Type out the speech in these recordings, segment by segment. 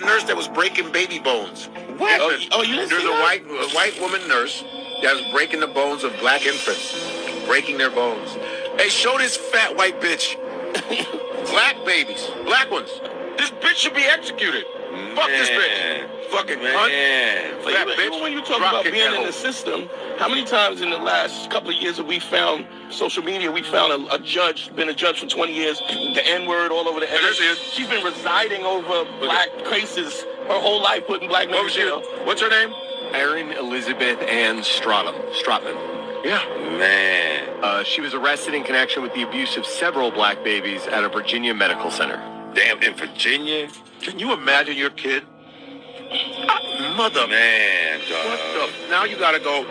nurse that was breaking baby bones. What? Infants. Oh, you didn't There's see a that? white woman nurse that was breaking the bones of black infants, breaking their bones. Hey, show this fat white bitch. Black babies, black ones. This bitch should be executed. Fuck this bitch. Fucking cunt. But Fat even bitch. when you talk Drop about kick being that in the hoe. system, how many times in the last couple of years have we found social media? We found a judge, been a judge for 20 years, the N-word all over the There she is. She's been residing over black cases her whole life, putting black men in jail. What's her name? Erin Elizabeth Ann Stratman. Yeah. Man. She was arrested in connection with the abuse of several black babies at a Virginia medical center. Damn, in Virginia? Can you imagine your kid? Mother. Man, What the? Now you gotta go.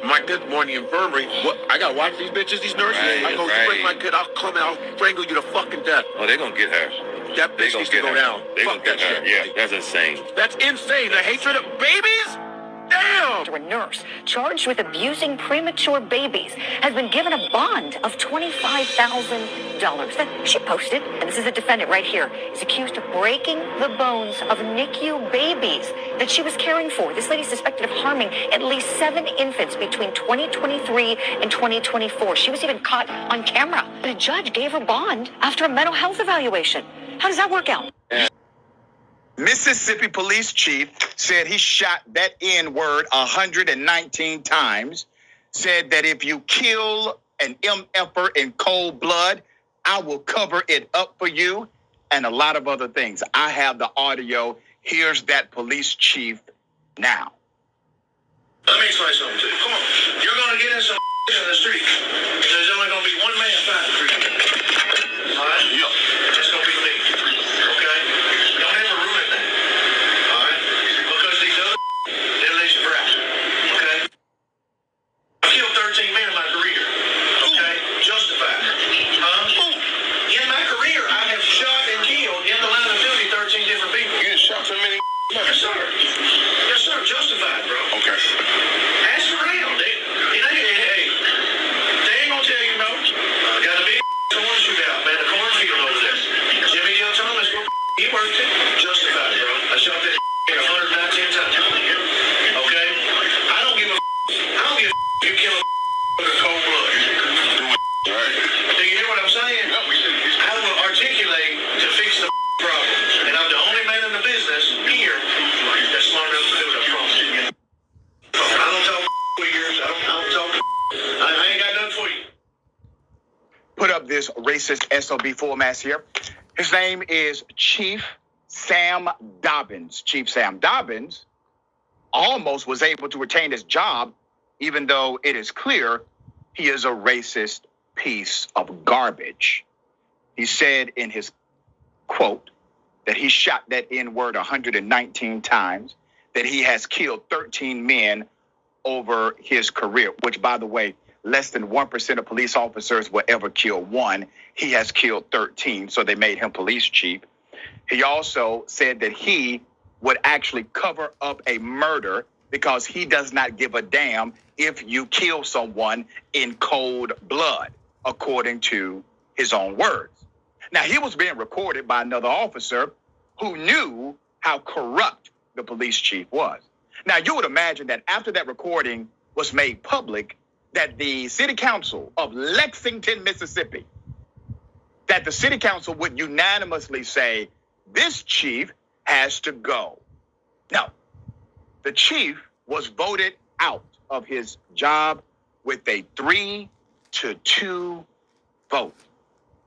My kid's more in the infirmary. What? I gotta watch these bitches, these nurses. Right, I go break my kid. I'll come and I'll strangle you to fucking death. Oh, they're gonna get her. That They bitch gonna needs to get go her. down. They Fuck gonna that get her. shit. Yeah, that's insane. That's insane. The hatred of babies? Damn. A nurse charged with abusing premature babies has been given a bond of $25,000 that she posted, and this is the defendant right here, is accused of breaking the bones of NICU babies that she was caring for. This lady is suspected of harming at least 7 infants between 2023 and 2024. She was even caught on camera, but a judge gave her bond after a mental health evaluation. How does that work out? Mississippi police chief said he shot that N-word 119 times, said that if you kill an MFer in cold blood, I will cover it up for you, and a lot of other things. I have the audio. Here's that police chief now. Let me explain something to you. Come on. You're going to get in some in the street. There's only going to be one man fighting for you. All right? Yeah. It's going to be me. Okay? Don't ever ruin that. All right? Because these other they'll let you out. Okay? I've killed 13 men in my career. Okay? Justified. In my career, I have shot and killed in the line of duty 13 different people. You shot so many. Yes, sir. Yes, sir. Justified, bro. Okay. Ask around. They ain't gonna tell you no. Got a big corn shootout, man. The cornfield over there. Jimmy Dale Thomas, he worked it. Justified, bro. I shot that 119 times. Okay? I don't give a if you kill a with cold blood. Right. Do you hear what I'm saying? I will articulate to fix the problem. And I'm the only man in the business here that's smart enough to do it. I promise you. I don't talk figures. I don't talk. I ain't got nothing for you. Put up this racist SOB format here. His name is Chief Sam Dobbins. Chief Sam Dobbins almost was able to retain his job, even though it is clear he is a racist piece of garbage. He said in his quote that he shot that N-word 119 times, that he has killed 13 men over his career, which, by the way, less than 1% of police officers will ever kill one. He has killed 13, so they made him police chief. He also said that he would actually cover up a murder because he does not give a damn if you kill someone in cold blood, according to his own words. Now, he was being recorded by another officer who knew how corrupt the police chief was. Now, you would imagine that after that recording was made public, that the city council of Lexington, Mississippi, that the city council would unanimously say, this chief has to go. No, the chief was voted out of his job with a 3-2 vote.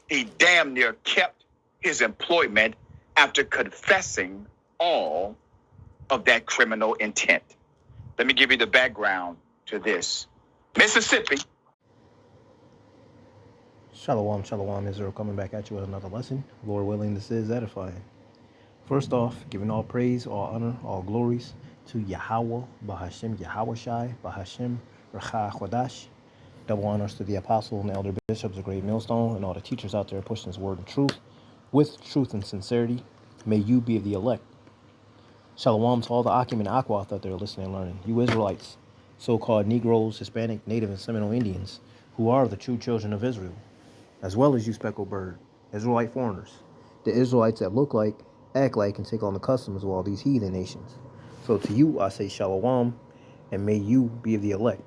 He damn near kept his employment after confessing all of that criminal intent. Let me give you the background to this. Mississippi. Shalom, shalom, Israel, coming back at you with another lesson. Lord willing, this is edifying. First off, giving all praise, all honor, all glories to Yahweh, Bahashem, Yahweh Shai, Bahashem, Recha Chodash. Double honors to the apostle and elder bishops of Great Millstone and all the teachers out there pushing his word and truth with truth and sincerity. May you be of the elect. Shalom to all the Akim and Akwath out there listening and learning. You Israelites, so-called Negroes, Hispanic, Native, and Seminole Indians, who are the true children of Israel, as well as you speckled bird, Israelite foreigners, the Israelites that look like act like and take on the customs of all these heathen nations. So to you I say shalom, and may you be of the elect.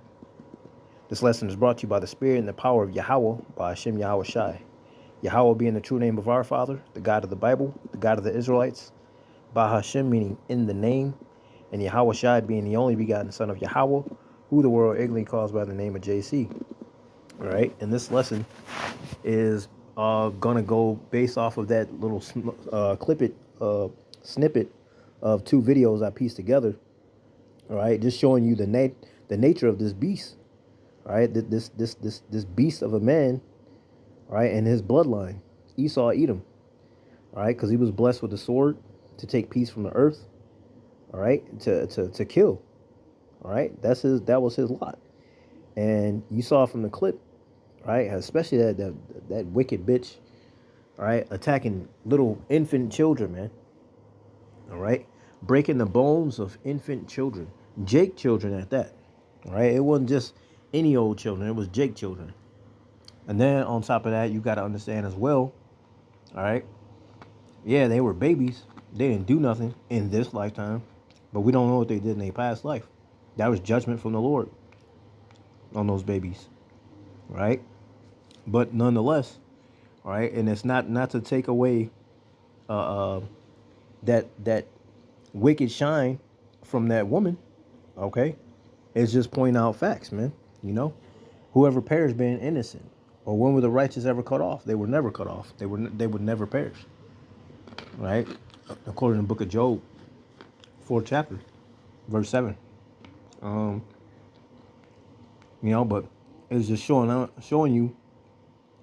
This lesson is brought to you by the Spirit and the power of Yahweh, by Hashem Yahweh Shai. Yahweh being the true name of our Father, the God of the Bible, the God of the Israelites. By Hashem meaning in the name, and Yahweh Shai being the only begotten Son of Yahweh, who the world ignorantly calls by the name of JC. All right, and this lesson is gonna go based off of that little snippet of 2 videos I pieced together. All right, just showing you the nature of this beast. All right, this beast of a man. All right, and his bloodline, Esau, Edom. All right, because he was blessed with the sword to take peace from the earth. All right, to kill. All right, that was his lot. And you saw from the clip, right, especially that wicked bitch, all right, attacking little infant children, man. All right, breaking the bones of infant children, Jake children at that. All right, it wasn't just any old children, it was Jake children. And then on top of that, you got to understand as well, all right, yeah, they were babies. They didn't do nothing in this lifetime, but we don't know what they did in their past life. That was judgment from the Lord on those babies, right? But nonetheless, all right, and it's not to take away that wicked shine from that woman, okay? It's just pointing out facts, man. You know, whoever perished being innocent, or when were the righteous ever cut off? They were never cut off. They would never perish, right? According to the book of Job, 4th chapter, verse 7. You know, but it's just showing you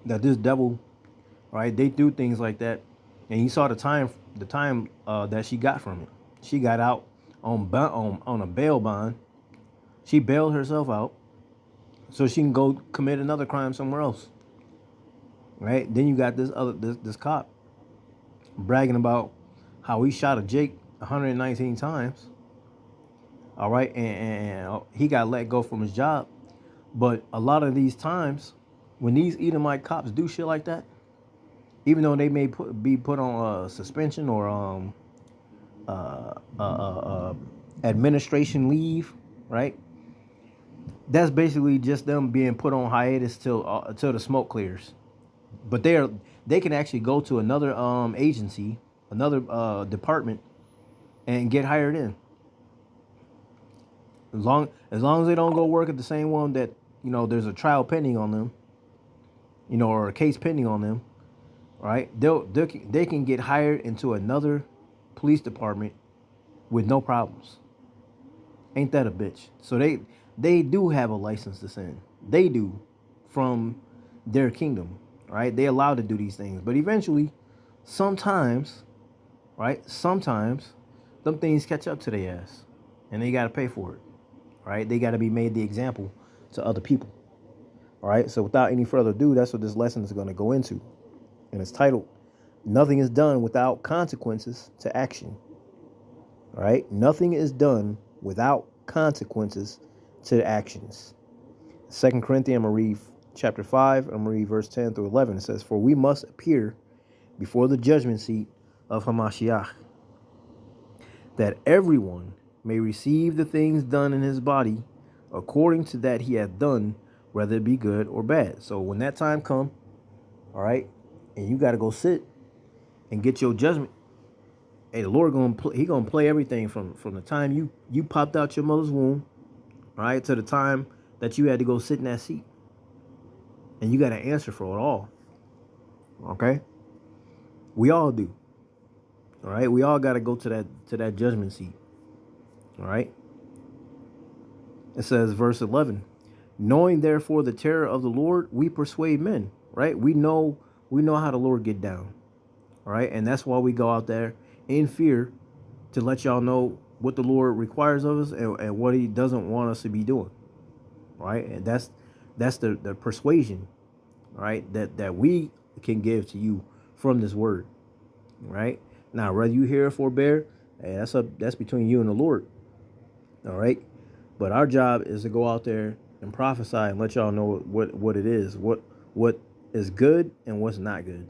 that this devil, right? They do things like that, and you saw the time that she got from it. She got out on a bail bond. She bailed herself out so she can go commit another crime somewhere else, right? Then you got this cop bragging about how he shot a Jake 119 times. All right, and he got let go from his job. But a lot of these times, when these Edomite cops do shit like that, even though they may be put on suspension or administration leave, right? That's basically just them being put on hiatus till the smoke clears. But they can actually go to another agency, another department, and get hired in. As long as they don't go work at the same one that, you know, there's a trial pending on them, you know, or a case pending on them, right? They can get hired into another police department with no problems. Ain't that a bitch? So they do have a license to sin. They do, from their kingdom, right? They allowed to do these things, but eventually, sometimes, right? Sometimes, them things catch up to their ass, and they got to pay for it, right? They got to be made the example to other people, all right? So without any further ado, that's what this lesson is going to go into, and it's titled, "Nothing is done without consequences to action." All right? Nothing is done without consequences to the actions. 2 Corinthians, I'm going to read chapter 5, I'm going to read verse 10 through 11. It says, "For we must appear before the judgment seat of Hamashiach, that everyone may receive the things done in his body according to that he hath done, whether it be good or bad." So when that time come, all right, and you got to go sit and get your judgment, hey, the Lord he gonna play everything from the time you popped out your mother's womb, all right, to the time that you had to go sit in that seat, and you got to answer for it all. Okay, we all do. All right, we all got to go to that judgment seat. All right. It says, verse 11, "Knowing therefore the terror of the Lord, we persuade men." Right? We know how the Lord get down. All right, and that's why we go out there in fear, to let y'all know what the Lord requires of us and what he doesn't want us to be doing. Right? And that's the persuasion, right, that we can give to you from this word. Right? Now, whether you hear or forbear, hey, that's between you and the Lord. All right? But our job is to go out there and prophesy and let y'all know what it is, what is good and what's not good.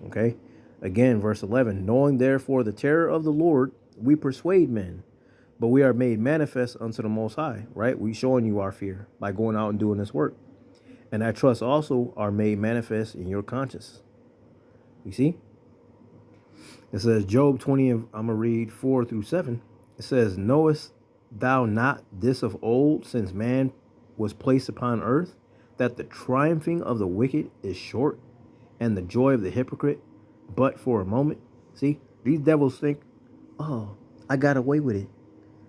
Okay? Again, verse 11, knowing therefore the terror of the Lord, we persuade men, but we are made manifest unto the Most High, right? We showing you our fear by going out and doing this work. And I trust also are made manifest in your conscience. You see? It says, Job 20, I'm going to read 4 through 7. It says, knowest thou not this of old, since man was placed upon earth, that the triumphing of the wicked is short, and the joy of the hypocrite but for a moment? See, these devils think, oh, I got away with it.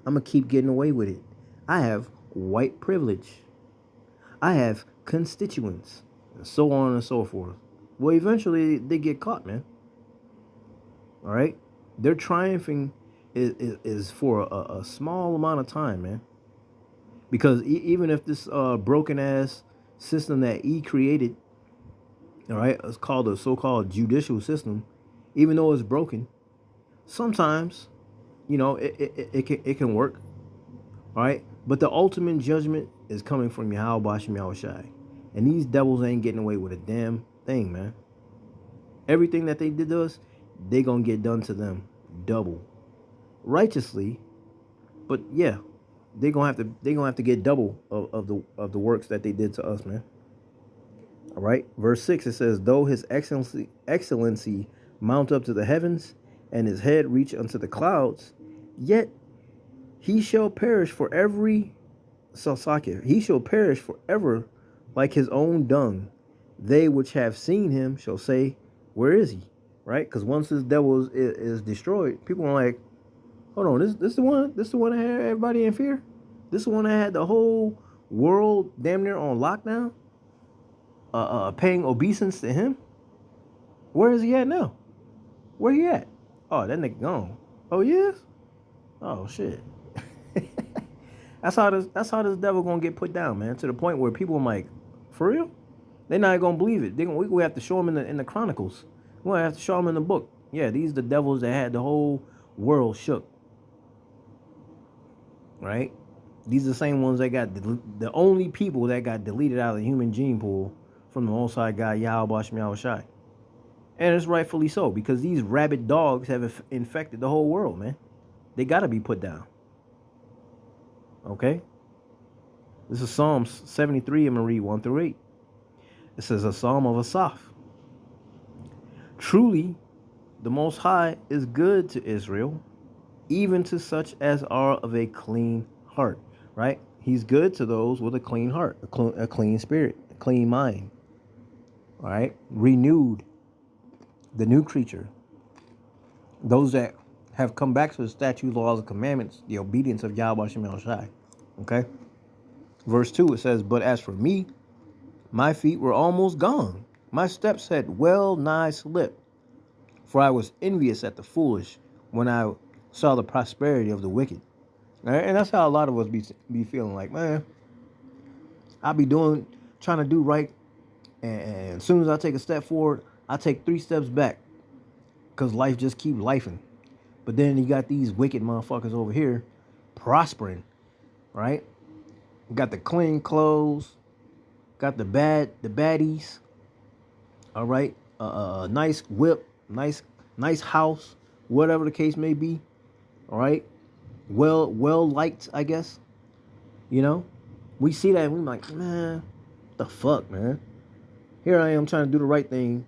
I'm going to keep getting away with it. I have white privilege. I have constituents, and so on and so forth. Well, eventually they get caught, man. All right? Their triumphing is for a small amount of time, man. Because even if this broken ass system that he created, all right, it's called a so-called judicial system, even though it's broken, sometimes, you know, it can work. All right? But the ultimate judgment is coming from Yahweh Bashem Yahushai. And these devils ain't getting away with a damn thing, man. Everything that they did to us, they gonna get done to them double. Righteously, but yeah, they gonna have to get double of the works that they did to us, man. All right, verse 6, it says, though his excellency mount up to the heavens, and his head reach unto the clouds, yet he shall perish for every Salsakir. He shall perish forever like his own dung. They which have seen him shall say, where is he? Right? Because once this devil is destroyed, people are like, hold on, this the one that had everybody in fear? This is the one that had the whole world damn near on lockdown? Paying obeisance to him? Where is he at now? Where he at? Oh, that nigga gone. Oh, he is? Oh, shit. That's how this devil gonna get put down, man. To the point where people are like, for real? They're not gonna believe it. We have to show them in the Chronicles. We're gonna have to show them in the book. Yeah, these are the devils that had the whole world shook. Right? These are the same ones that got the only people that got deleted out of the human gene pool from the Most High God, Yahweh Bashem Yahushai. And it's rightfully so, because these rabid dogs have infected the whole world, man. They got to be put down. Okay? This is Psalms 73, I'm going to read 1 through 8. It says, a psalm of Asaph. Truly, the Most High is good to Israel, even to such as are of a clean heart. Right? He's good to those with a clean heart, a clean spirit, a clean mind. All right? Renewed, the new creature. Those that have come back to the statutes, laws, and commandments, the obedience of Yahweh Shem Shai. Okay? Verse 2, it says, but as for me, my feet were almost gone. My steps had well nigh slipped. For I was envious at the foolish when I saw the prosperity of the wicked. All right? And that's how a lot of us be feeling like, man, I be trying to do right. And as soon as I take a step forward, I take 3 steps back. Because life just keeps lifing. But then you got these wicked motherfuckers over here prospering, right? Got the clean clothes, got the baddies, all right? Nice whip, nice house, whatever the case may be, all right? Well liked, I guess. You know, we see that and we're like, man, what the fuck, man? Here I am trying to do the right thing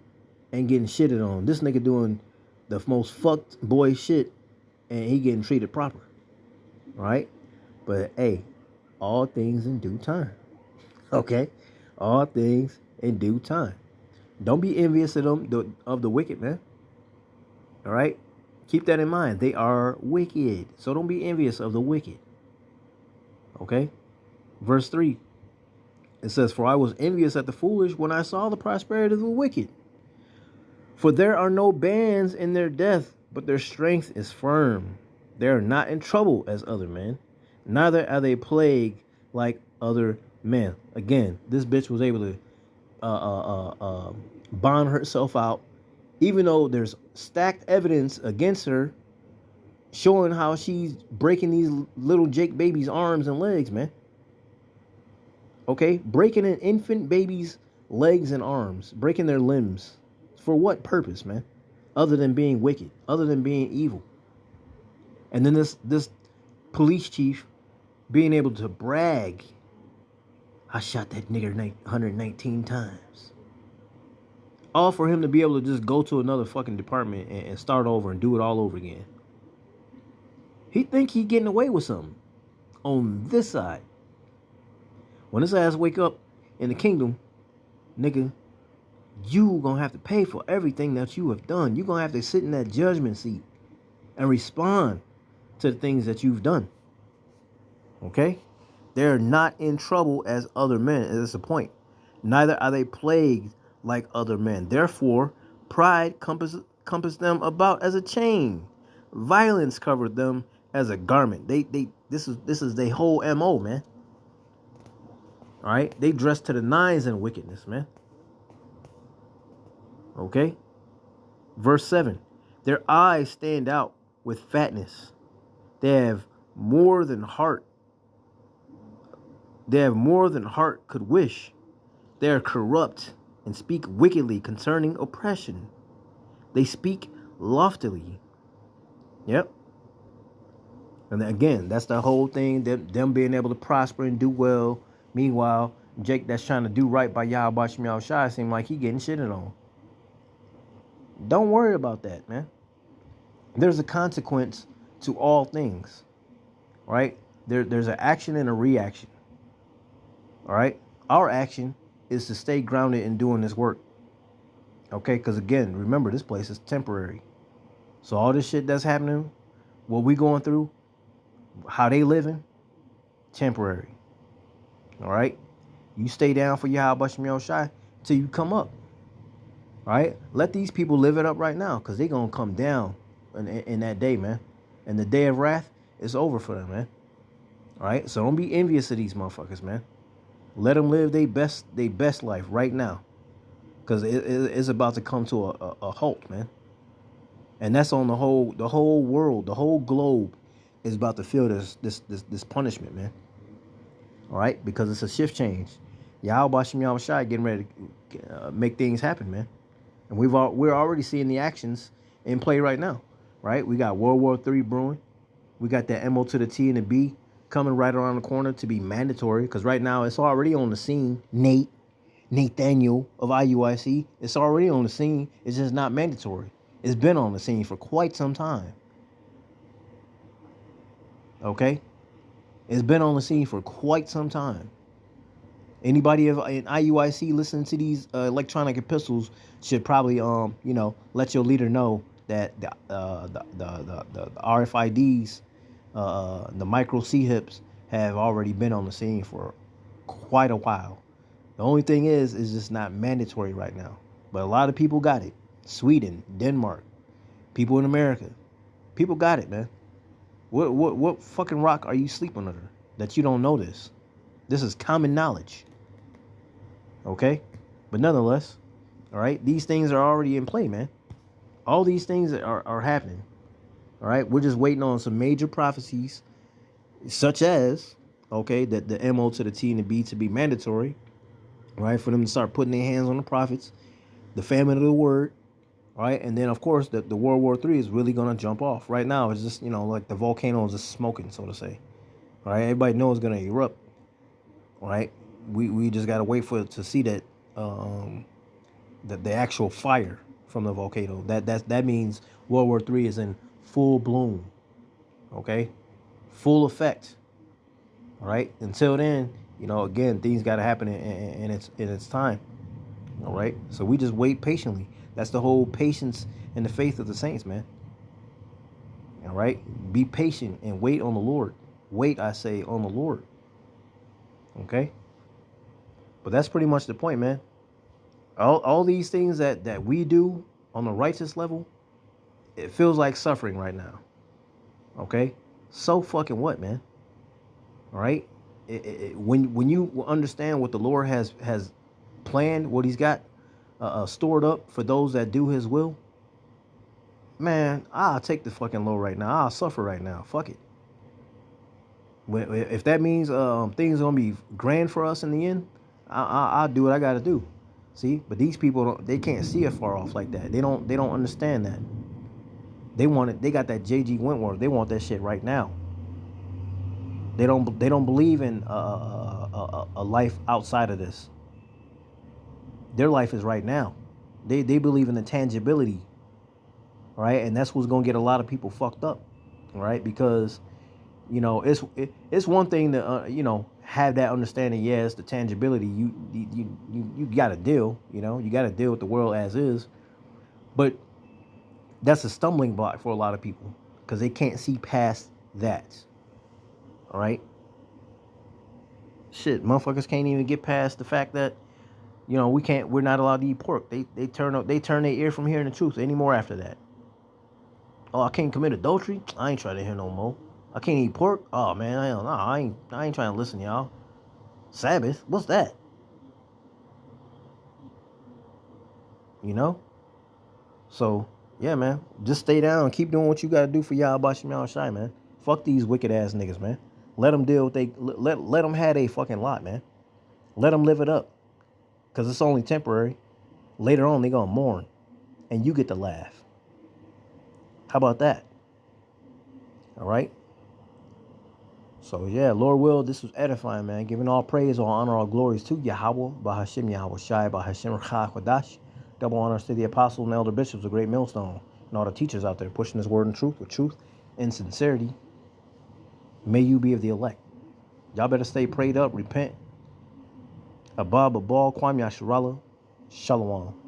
and getting shitted on. This nigga doing the most fucked boy shit, and he getting treated proper, right? But hey, all things in due time, okay? All things in due time. Don't be envious of them, of the wicked, man. All right? Keep that in mind. They are wicked, so don't be envious of the wicked. Okay? Verse 3, it says, for I was envious at the foolish when I saw the prosperity of the wicked. For there are no bands in their death, but their strength is firm. They are not in trouble as other men, neither are they plagued like other men. Again, this bitch was able to bond herself out, even though there's stacked evidence against her, showing how she's breaking these little Jake babies' arms and legs, man. Okay? Breaking an infant baby's legs and arms, breaking their limbs. For what purpose, man? other than being wicked, other than being evil. And then this police chief being able to brag, I shot that nigger 119 times. All for him to be able to just go to another fucking department and start over and do it all over again. He think he getting away with something on this side. When his ass wake up in the kingdom, nigga, you gonna have to pay for everything that you have done. You gonna have to sit in that judgment seat and respond to the things that you've done. Okay? They're not in trouble as other men. That's the point. Neither are they plagued like other men. Therefore, pride compassed them about as a chain. Violence covered them as a garment. This is their whole MO, man. All right? They dress to the nines in wickedness, man. Okay? Verse 7. Their eyes stand out with fatness. They have more than heart. They have more than heart could wish. They are corrupt and speak wickedly concerning oppression. They speak loftily. Yep. And again, that's the whole thing, them being able to prosper and do well. Meanwhile, Jake that's trying to do right by Yahweh Shem Yahushua seem like he getting shitted on. Don't worry about that, man. There's a consequence to all things, right? There's an action and a reaction, all right? Our action is to stay grounded in doing this work, okay? Because again, remember, this place is temporary. So all this shit that's happening, what we going through, how they living, temporary, all right? You stay down for Yahweh Shem Yahushua till you come up, all right? Let these people live it up right now, because they going to come down in that day, man. And the day of wrath is over for them, man. All right? So don't be envious of these motherfuckers, man. Let them live their best life right now. Because it's about to come to a halt, man. And that's on the whole world, the whole globe is about to feel this punishment, man. All right? Because it's a shift change. Yahweh Shem Yahushua getting ready to make things happen, man. And we're already seeing the actions in play right now. Right? We got World War III brewing. We got that MO to the T and the B coming right around the corner to be mandatory. Because right now it's already on the scene. Nathaniel of IUIC. It's already on the scene. It's just not mandatory. It's been on the scene for quite some time. Okay? It's been on the scene for quite some time. Anybody in IUIC listening to these electronic epistles should probably let your leader know that the RFIDs, the micro CHIPs have already been on the scene for quite a while. The only thing is just not mandatory right now. But a lot of people got it. Sweden, Denmark, people in America, people got it, man. What fucking rock are you sleeping under that you don't know this? This is common knowledge. Okay, but nonetheless, all right, these things are already in play, man. All these things are happening. All right, we're just waiting on some major prophecies, such as, okay, that the MO to the T and the B to be mandatory, right, for them to start putting their hands on the prophets, the famine of the word, all right, and then, of course, the World War III is really going to jump off. Right now, it's just, like the volcano is just smoking, so to say. All right, everybody knows it's going to erupt, all right? We just got to wait for it to see that the actual fire from the volcano. That means World War III is in full bloom, okay, full effect. All right. Until then, again, things got to happen in its time. All right. So we just wait patiently. That's the whole patience and the faith of the saints, man. All right. Be patient and wait on the Lord. Wait, I say, on the Lord. Okay. But that's pretty much the point, man. All these things that we do on the righteous level, it feels like suffering right now. Okay? So fucking what, man? All right? When you understand what the Lord has planned, what he's got stored up for those that do his will, man, I'll take the fucking low right now. I'll suffer right now. Fuck it. If that means things are going to be grand for us in the end, I'll do what I got to do. See, but these people they can't see it far off like that. They don't understand that. They want it. They got that J.G. Wentworth. They want that shit right now. They don't believe in a life outside of this. Their life is right now. They believe in the tangibility, right? And that's what's gonna get a lot of people fucked up, right? Because it's one thing to have that understanding. Yes, the tangibility. You got to deal. You got to deal with the world as is, but that's a stumbling block for a lot of people because they can't see past that. All right. Shit, motherfuckers can't even get past the fact that we're not allowed to eat pork. They turn their ear from hearing the truth anymore after that. Oh, I can't commit adultery? I ain't trying to hear no more. I can't eat pork? Oh man, I ain't trying to listen, y'all. Sabbath? What's that? So yeah, man. Just stay down and keep doing what you gotta do for y'all Bashim Yahweh Shai, man. Fuck these wicked ass niggas, man. Let them deal with let them have a fucking lot, man. Let them live it up. Cause it's only temporary. Later on they gonna mourn. And you get to laugh. How about that? Alright? So yeah, Lord will, this was edifying, man. Giving all praise, all honor, all glories to Yahweh, Bahashim Yahweh Shai, Bahashim Chadash. Double honors to the apostles and elder bishops, the great millstone, and all the teachers out there pushing this word in truth with truth and sincerity. May you be of the elect. Y'all better stay prayed up, repent. Abba, Babal, Kwam Yasharallah, Shalom.